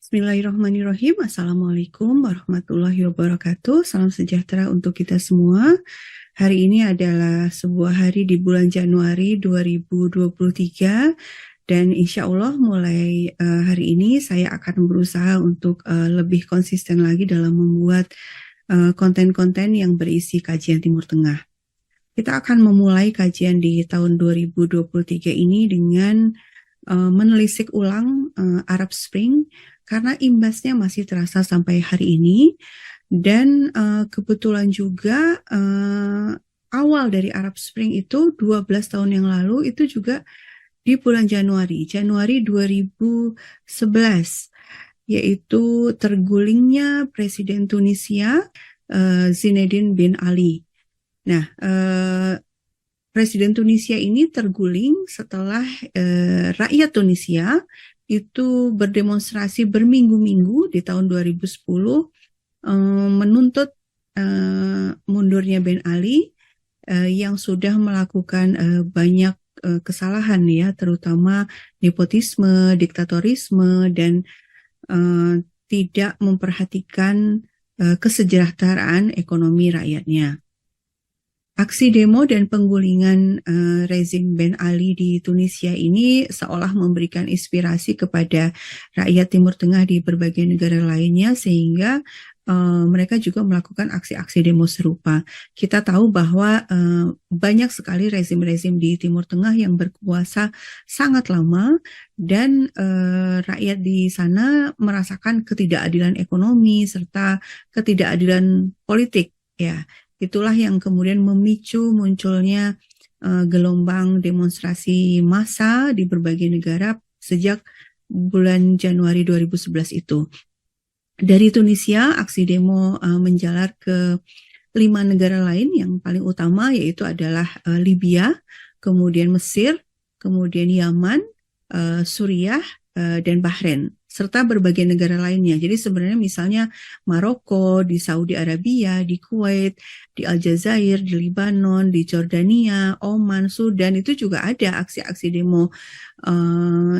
Bismillahirrahmanirrahim. Assalamualaikum warahmatullahi wabarakatuh. Salam sejahtera untuk kita semua. Hari ini adalah sebuah hari di bulan Januari 2023 dan insya Allah mulai hari ini saya akan berusaha untuk lebih konsisten lagi dalam membuat konten-konten yang berisi kajian Timur Tengah. Kita akan memulai kajian di tahun 2023 ini dengan menelisik ulang Arab Spring karena imbasnya masih terasa sampai hari ini dan kebetulan juga awal dari Arab Spring itu 12 tahun yang lalu itu juga di bulan Januari 2011, yaitu tergulingnya Presiden Tunisia Zinedine bin Ali. Nah, Presiden Tunisia ini terguling setelah rakyat Tunisia itu berdemonstrasi berminggu-minggu di tahun 2010 menuntut mundurnya Ben Ali yang sudah melakukan banyak kesalahan ya, terutama nepotisme, diktatorisme, dan tidak memperhatikan kesejahteraan ekonomi rakyatnya. Aksi demo dan penggulingan rezim Ben Ali di Tunisia ini seolah memberikan inspirasi kepada rakyat Timur Tengah di berbagai negara lainnya sehingga mereka juga melakukan aksi-aksi demo serupa. Kita tahu bahwa banyak sekali rezim-rezim di Timur Tengah yang berkuasa sangat lama dan rakyat di sana merasakan ketidakadilan ekonomi serta ketidakadilan politik ya. Itulah yang kemudian memicu munculnya gelombang demonstrasi massa di berbagai negara sejak bulan Januari 2011 itu. Dari Tunisia, aksi demo menjalar ke 5 negara lain yang paling utama yaitu adalah Libya, kemudian Mesir, kemudian Yaman, Suriah, dan Bahrain, serta berbagai negara lainnya. Jadi sebenarnya misalnya Maroko, di Saudi Arabia, di Kuwait, di Aljazair, di Libanon, di Jordania, Oman, Sudan, itu juga ada aksi-aksi demo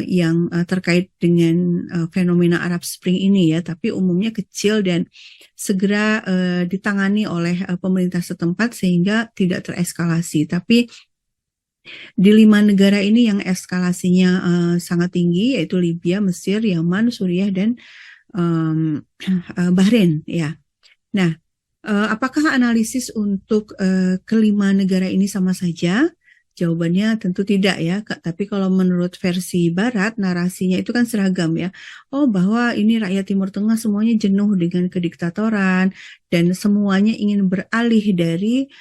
yang terkait dengan fenomena Arab Spring ini ya, tapi umumnya kecil dan segera ditangani oleh pemerintah setempat sehingga tidak tereskalasi. Tapi di 5 negara ini yang eskalasinya sangat tinggi yaitu Libya, Mesir, Yaman, Suriah, dan Bahrain ya. Nah, apakah analisis untuk kelima negara ini sama saja? Jawabannya tentu tidak ya, tapi kalau menurut versi Barat, narasinya itu kan seragam ya. Oh, bahwa ini rakyat Timur Tengah semuanya jenuh dengan kediktatoran dan semuanya ingin beralih dari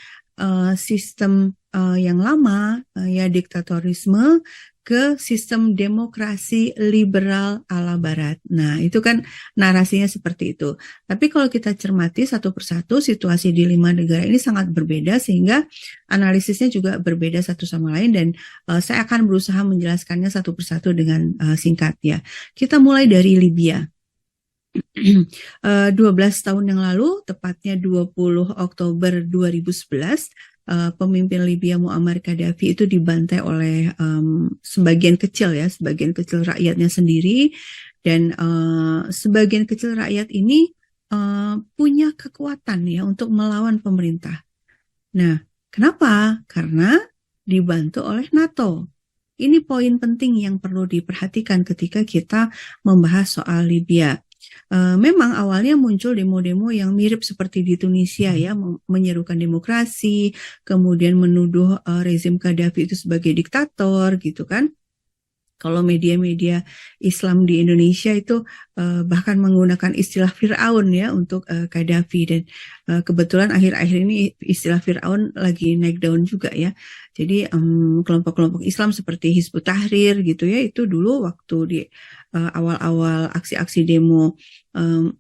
sistem yang lama ya diktatorisme ke sistem demokrasi liberal ala Barat. Nah, itu kan narasinya seperti itu. Tapi kalau kita cermati satu persatu situasi di 5 negara ini sangat berbeda sehingga analisisnya juga berbeda satu sama lain dan saya akan berusaha menjelaskannya satu persatu dengan singkat ya. Kita mulai dari Libya. 12 tahun yang lalu, tepatnya 20 Oktober 2011, pemimpin Libya Muammar Gaddafi itu dibantai oleh sebagian kecil rakyatnya sendiri dan sebagian kecil rakyat ini punya kekuatan ya untuk melawan pemerintah. Nah, kenapa? Karena dibantu oleh NATO. Ini poin penting yang perlu diperhatikan ketika kita membahas soal Libya. Memang awalnya muncul demo-demo yang mirip seperti di Tunisia ya, menyerukan demokrasi, kemudian menuduh rezim Gaddafi itu sebagai diktator gitu kan. Kalau media-media Islam di Indonesia itu bahkan menggunakan istilah Fir'aun ya untuk Gaddafi dan kebetulan akhir-akhir ini istilah Fir'aun lagi naik daun juga ya. Jadi kelompok-kelompok Islam seperti Hizbut Tahrir gitu ya, itu dulu waktu di awal-awal aksi-aksi demo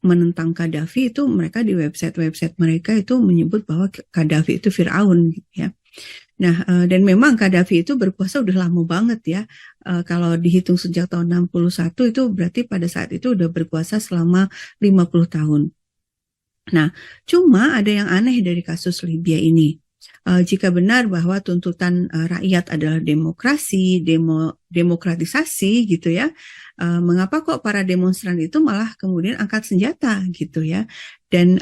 menentang Gaddafi itu mereka di website-website mereka itu menyebut bahwa Gaddafi itu Fir'aun gitu ya. Nah, dan memang Gaddafi itu berkuasa udah lama banget ya. Kalau dihitung sejak tahun 61 itu berarti pada saat itu udah berkuasa selama 50 tahun. Nah, cuma ada yang aneh dari kasus Libya ini. Jika benar bahwa tuntutan rakyat adalah demokrasi, demokratisasi gitu ya, mengapa kok para demonstran itu malah kemudian angkat senjata gitu ya? Dan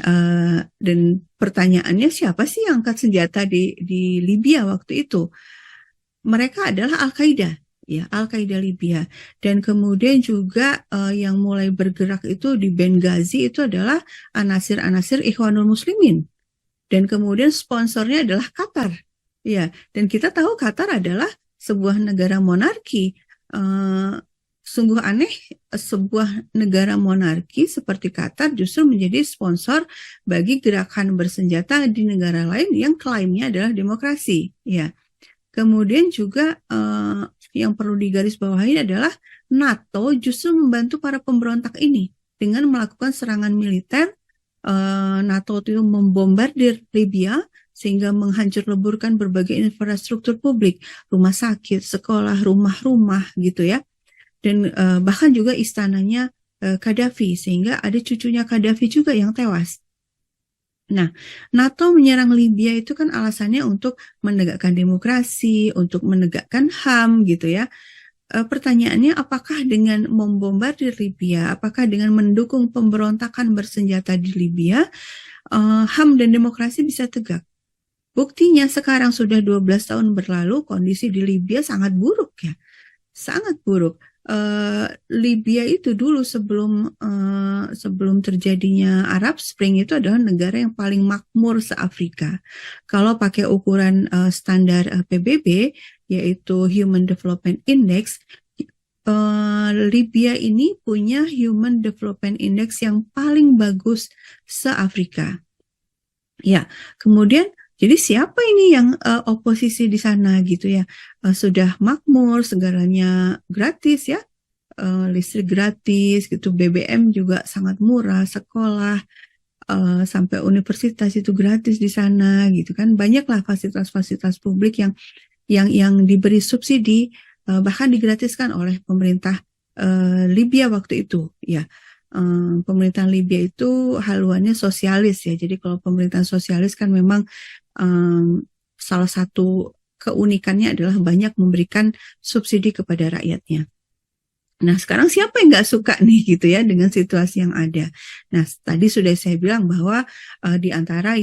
pertanyaannya, siapa sih yang angkat senjata di Libya waktu itu? Mereka adalah Al-Qaeda, ya, Al-Qaeda Libya. Dan kemudian juga yang mulai bergerak itu di Benghazi itu adalah anasir-anasir Ikhwanul Muslimin. Dan kemudian sponsornya adalah Qatar. Ya, dan kita tahu Qatar adalah sebuah negara monarki. Sungguh aneh, sebuah negara monarki seperti Qatar justru menjadi sponsor bagi gerakan bersenjata di negara lain yang klaimnya adalah demokrasi. Ya, kemudian juga yang perlu digarisbawahi adalah NATO justru membantu para pemberontak ini dengan melakukan serangan militer. NATO itu membombardir Libya sehingga menghancur leburkan berbagai infrastruktur publik, rumah sakit, sekolah, rumah-rumah gitu ya. Dan bahkan juga istananya Gaddafi, sehingga ada cucunya Gaddafi juga yang tewas. Nah, NATO menyerang Libya itu kan alasannya untuk menegakkan demokrasi, untuk menegakkan HAM gitu ya. Pertanyaannya, apakah dengan membombardir Libya, apakah dengan mendukung pemberontakan bersenjata di Libya, HAM dan demokrasi bisa tegak? Buktinya sekarang sudah 12 tahun berlalu, kondisi di Libya sangat buruk ya, sangat buruk. Libya itu dulu sebelum terjadinya Arab Spring itu adalah negara yang paling makmur se-Afrika. Kalau pakai ukuran standar PBB, yaitu Human Development Index, Libya ini punya Human Development Index yang paling bagus se-Afrika. Ya, kemudian jadi siapa ini yang oposisi di sana gitu ya? Sudah makmur, segalanya gratis ya, listrik gratis gitu, BBM juga sangat murah, sekolah sampai universitas itu gratis di sana gitu kan. Banyaklah fasilitas-fasilitas publik yang diberi subsidi, bahkan digratiskan oleh pemerintah Libya waktu itu ya. Pemerintahan Libya itu haluannya sosialis ya. Jadi kalau pemerintahan sosialis kan memang salah satu keunikannya adalah banyak memberikan subsidi kepada rakyatnya. Nah, sekarang siapa yang nggak suka nih gitu ya dengan situasi yang ada. Nah, tadi sudah saya bilang bahwa di antara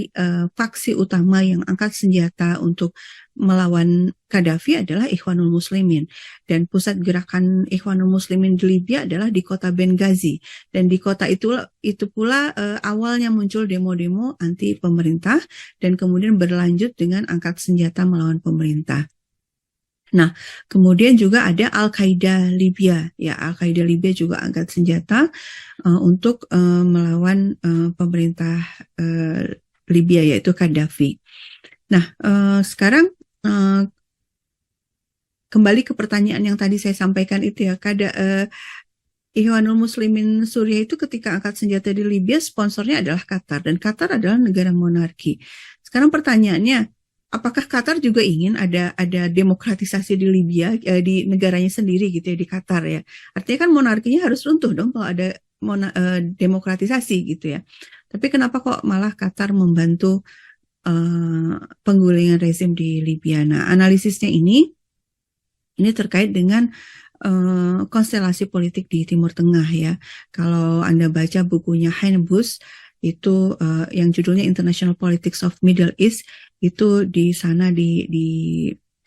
faksi utama yang angkat senjata untuk melawan Gaddafi adalah Ikhwanul Muslimin. Dan pusat gerakan Ikhwanul Muslimin di Libya adalah di kota Benghazi. Dan di kota itu pula awalnya muncul demo-demo anti pemerintah dan kemudian berlanjut dengan angkat senjata melawan pemerintah. Nah, kemudian juga ada Al-Qaeda Libya. Ya, Al-Qaeda Libya juga angkat senjata untuk melawan pemerintah Libya, yaitu Gaddafi. Nah, sekarang kembali ke pertanyaan yang tadi saya sampaikan itu ya, Ikhwanul Muslimin Suriah itu ketika angkat senjata di Libya, sponsornya adalah Qatar, dan Qatar adalah negara monarki. Sekarang pertanyaannya, apakah Qatar juga ingin ada demokratisasi di Libya, di negaranya sendiri gitu ya, di Qatar ya? Artinya kan monarkinya harus runtuh dong kalau ada demokratisasi gitu ya. Tapi kenapa kok malah Qatar membantu penggulingan rezim di Libya? Nah, analisisnya ini terkait dengan konstelasi politik di Timur Tengah ya. Kalau Anda baca bukunya Hein Busch itu yang judulnya International Politics of Middle East, itu di sana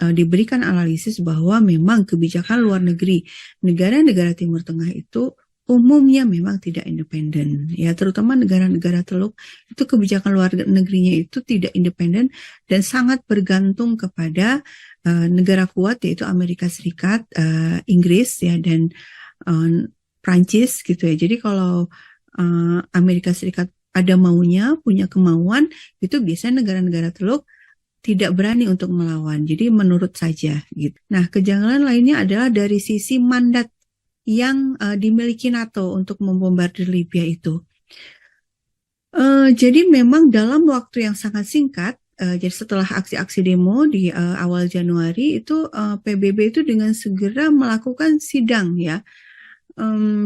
diberikan analisis bahwa memang kebijakan luar negeri negara-negara Timur Tengah itu umumnya memang tidak independen ya, terutama negara-negara Teluk itu kebijakan luar negerinya itu tidak independen dan sangat bergantung kepada negara kuat yaitu Amerika Serikat, Inggris ya, dan Prancis gitu ya. Jadi kalau Amerika Serikat ada maunya, punya kemauan, itu biasanya negara-negara Teluk tidak berani untuk melawan. Jadi menurut saja gitu. Nah, kejanggalan lainnya adalah dari sisi mandat yang dimiliki NATO untuk membombardir Libya itu. Jadi memang dalam waktu yang sangat singkat, jadi setelah aksi-aksi demo di awal Januari itu PBB itu dengan segera melakukan sidang ya.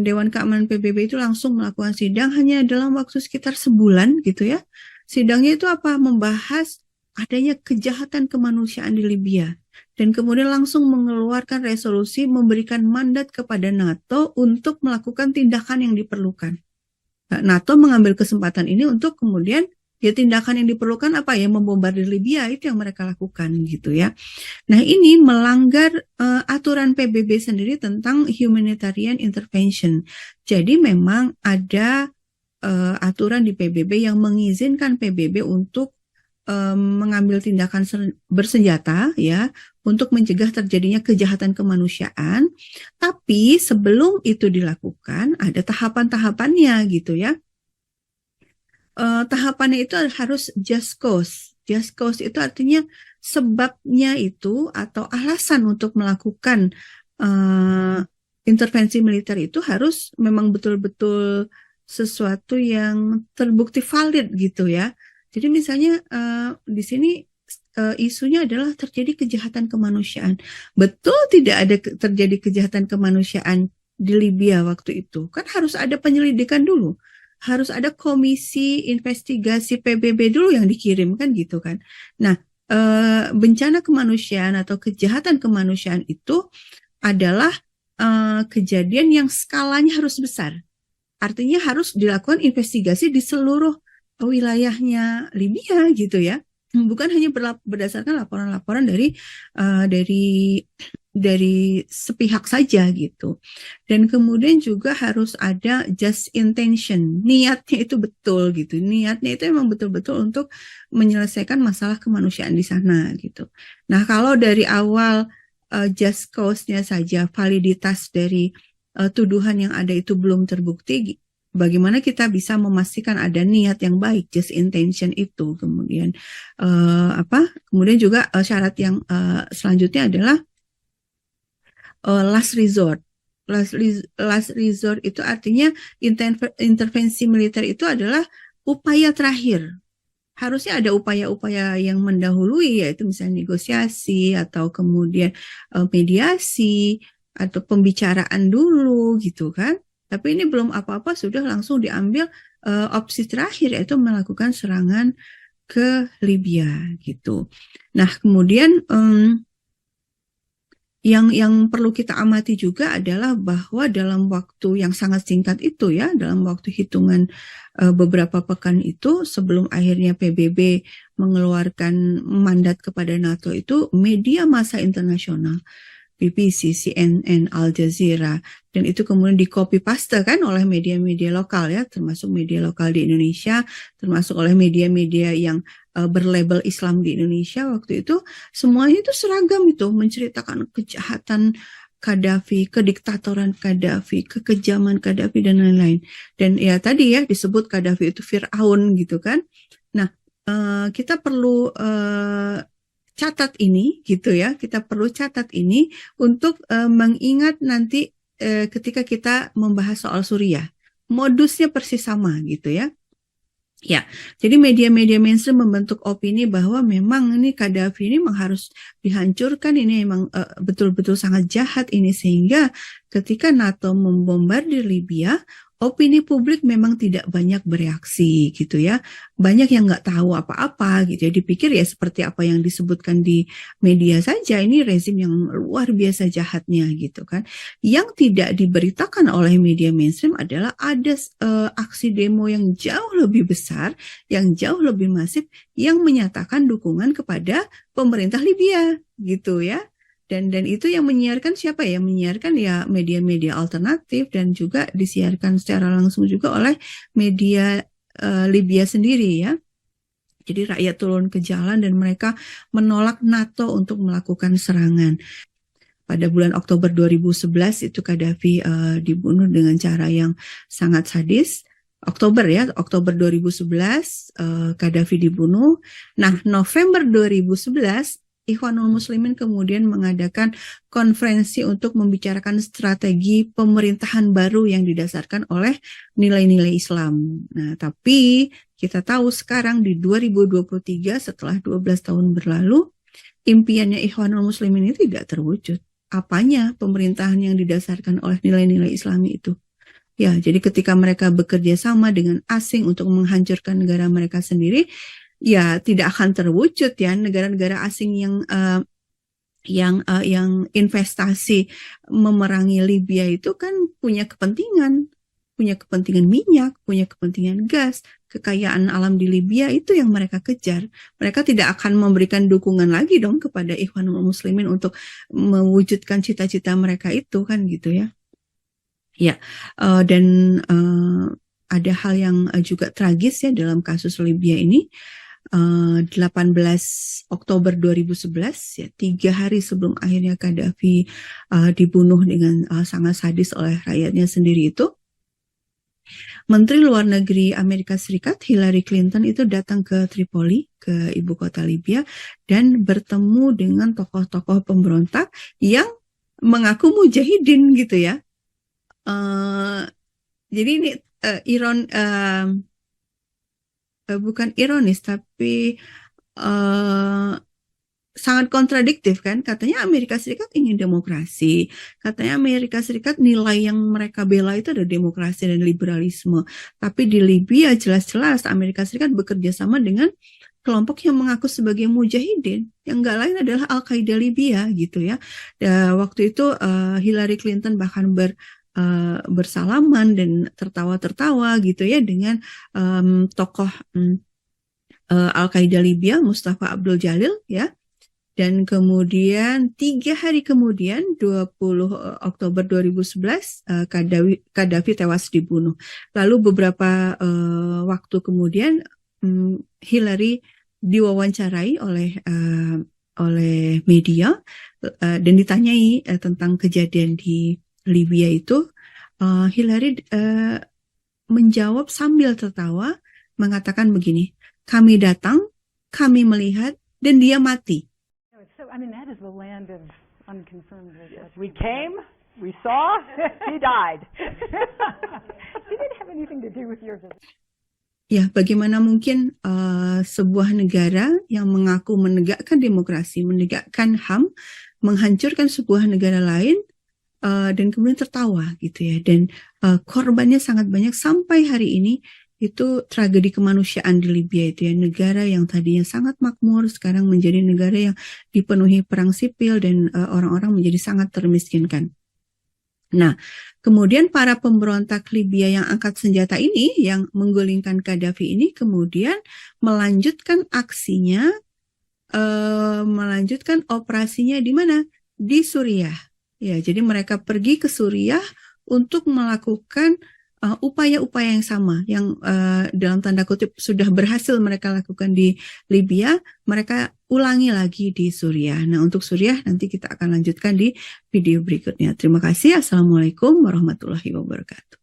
Dewan Keamanan PBB itu langsung melakukan sidang hanya dalam waktu sekitar sebulan gitu ya. Sidangnya itu apa? Membahas adanya kejahatan kemanusiaan di Libya. Dan kemudian langsung mengeluarkan resolusi memberikan mandat kepada NATO untuk melakukan tindakan yang diperlukan. Nah, NATO mengambil kesempatan ini untuk kemudian ya tindakan yang diperlukan apa ya, membombardir Libya, itu yang mereka lakukan gitu ya. Nah, ini melanggar aturan PBB sendiri tentang humanitarian intervention. Jadi memang ada aturan di PBB yang mengizinkan PBB untuk mengambil tindakan bersenjata ya untuk mencegah terjadinya kejahatan kemanusiaan. Tapi sebelum itu dilakukan ada tahapan-tahapannya gitu ya. Tahapannya itu harus just cause. Just cause itu artinya sebabnya itu atau alasan untuk melakukan intervensi militer itu harus memang betul-betul sesuatu yang terbukti valid gitu ya. Jadi misalnya di sini isunya adalah terjadi kejahatan kemanusiaan. Betul tidak ada terjadi kejahatan kemanusiaan di Libya waktu itu. Kan harus ada penyelidikan dulu. Harus ada komisi investigasi PBB dulu yang dikirim kan gitu kan. Nah, bencana kemanusiaan atau kejahatan kemanusiaan itu adalah kejadian yang skalanya harus besar. Artinya harus dilakukan investigasi di seluruh wilayahnya Libya gitu ya, bukan hanya berdasarkan laporan-laporan dari sepihak saja gitu. Dan kemudian juga harus ada just intention, niatnya itu betul gitu, niatnya itu memang betul-betul untuk menyelesaikan masalah kemanusiaan di sana gitu. Nah, kalau dari awal just cause-nya saja, validitas dari tuduhan yang ada itu belum terbukti, bagaimana kita bisa memastikan ada niat yang baik, just intention itu. Kemudian kemudian juga syarat yang selanjutnya adalah last resort. Last resort itu artinya intervensi militer itu adalah upaya terakhir. Harusnya ada upaya-upaya yang mendahului, yaitu misalnya negosiasi atau kemudian mediasi atau pembicaraan dulu gitu kan. Tapi ini belum apa-apa sudah langsung diambil opsi terakhir, yaitu melakukan serangan ke Libya gitu. Nah, kemudian yang perlu kita amati juga adalah bahwa dalam waktu yang sangat singkat itu ya, dalam waktu hitungan beberapa pekan itu sebelum akhirnya PBB mengeluarkan mandat kepada NATO itu, media massa internasional BBC, CNN, Al Jazeera, dan itu kemudian di-copy paste kan oleh media-media lokal ya, termasuk media lokal di Indonesia, termasuk oleh media-media yang berlabel Islam di Indonesia waktu itu, semuanya itu seragam itu, menceritakan kejahatan Qaddafi, kediktatoran Qaddafi, kekejaman Qaddafi, dan lain-lain. Dan ya tadi ya, disebut Qaddafi itu Fir'aun gitu kan. Nah, kita perlu catat ini gitu ya, kita perlu catat ini untuk mengingat nanti ketika kita membahas soal Suriah, modusnya persis sama gitu ya. Ya, jadi media-media mainstream membentuk opini bahwa memang ini Qaddafi ini memang harus dihancurkan, ini memang betul-betul sangat jahat ini, sehingga ketika NATO membombardir Libya, opini publik memang tidak banyak bereaksi gitu ya. Banyak yang nggak tahu apa-apa gitu ya. Dipikir ya seperti apa yang disebutkan di media saja, ini rezim yang luar biasa jahatnya gitu kan. Yang tidak diberitakan oleh media mainstream adalah ada aksi demo yang jauh lebih besar, yang jauh lebih masif, yang menyatakan dukungan kepada pemerintah Libya gitu ya. Dan itu yang menyiarkan siapa ya? Menyiarkan ya media-media alternatif, dan juga disiarkan secara langsung juga oleh media Libya sendiri ya. Jadi rakyat turun ke jalan dan mereka menolak NATO untuk melakukan serangan. Pada bulan Oktober 2011 itu Qaddafi dibunuh dengan cara yang sangat sadis. Oktober 2011 Qaddafi dibunuh. Nah, November 2011 Ikhwanul Muslimin kemudian mengadakan konferensi untuk membicarakan strategi pemerintahan baru yang didasarkan oleh nilai-nilai Islam. Nah, tapi kita tahu sekarang di 2023 setelah 12 tahun berlalu, impiannya Ikhwanul Muslimin ini tidak terwujud. Apanya pemerintahan yang didasarkan oleh nilai-nilai Islami itu? Ya, jadi ketika mereka bekerja sama dengan asing untuk menghancurkan negara mereka sendiri, ya tidak akan terwujud ya. Negara-negara asing yang investasi memerangi Libya itu kan punya kepentingan minyak, punya kepentingan gas, kekayaan alam di Libya itu yang mereka kejar. Mereka tidak akan memberikan dukungan lagi dong kepada Ikhwanul Muslimin untuk mewujudkan cita-cita mereka itu kan gitu ya. Ya, dan ada hal yang juga tragis ya dalam kasus Libya ini. 18 Oktober 2011 ya 3 hari sebelum akhirnya Gaddafi dibunuh dengan sangat sadis oleh rakyatnya sendiri itu, Menteri Luar Negeri Amerika Serikat Hillary Clinton itu datang ke Tripoli, ke ibu kota Libya, dan bertemu dengan tokoh-tokoh pemberontak yang mengaku mujahidin gitu ya. Jadi ini bukan ironis tapi sangat kontradiktif kan. Katanya Amerika Serikat ingin demokrasi, katanya Amerika Serikat nilai yang mereka bela itu ada demokrasi dan liberalisme, tapi di Libya jelas-jelas Amerika Serikat bekerja sama dengan kelompok yang mengaku sebagai mujahidin, yang nggak lain adalah Al-Qaeda Libya gitu ya. Waktu itu Hillary Clinton bahkan bersalaman dan tertawa-tertawa gitu ya dengan tokoh Al-Qaeda Libya Mustafa Abdul Jalil ya. Dan kemudian 3 hari kemudian 20 Oktober 2011 Gaddafi tewas dibunuh. Lalu beberapa waktu kemudian Hillary diwawancarai oleh media dan ditanyai tentang kejadian di Libya itu. Hillary menjawab sambil tertawa mengatakan begini, kami datang, kami melihat, dan dia mati. So, I mean, that is the land of unconfirmed. We came, we saw, he died. Did it have anything to do with your visit? Ya, bagaimana mungkin sebuah negara yang mengaku menegakkan demokrasi, menegakkan HAM, menghancurkan sebuah negara lain, dan kemudian tertawa gitu ya. Dan korbannya sangat banyak sampai hari ini. Itu tragedi kemanusiaan di Libya itu ya, negara yang tadinya sangat makmur sekarang menjadi negara yang dipenuhi perang sipil dan orang-orang menjadi sangat termiskinkan. Nah, kemudian para pemberontak Libya yang angkat senjata ini, yang menggulingkan Gaddafi ini, kemudian melanjutkan aksinya, melanjutkan operasinya di mana? Di Suriah. Ya, jadi mereka pergi ke Suriah untuk melakukan upaya-upaya yang sama yang dalam tanda kutip sudah berhasil mereka lakukan di Libya, mereka ulangi lagi di Suriah. Nah, untuk Suriah nanti kita akan lanjutkan di video berikutnya. Terima kasih. Assalamualaikum warahmatullahi wabarakatuh.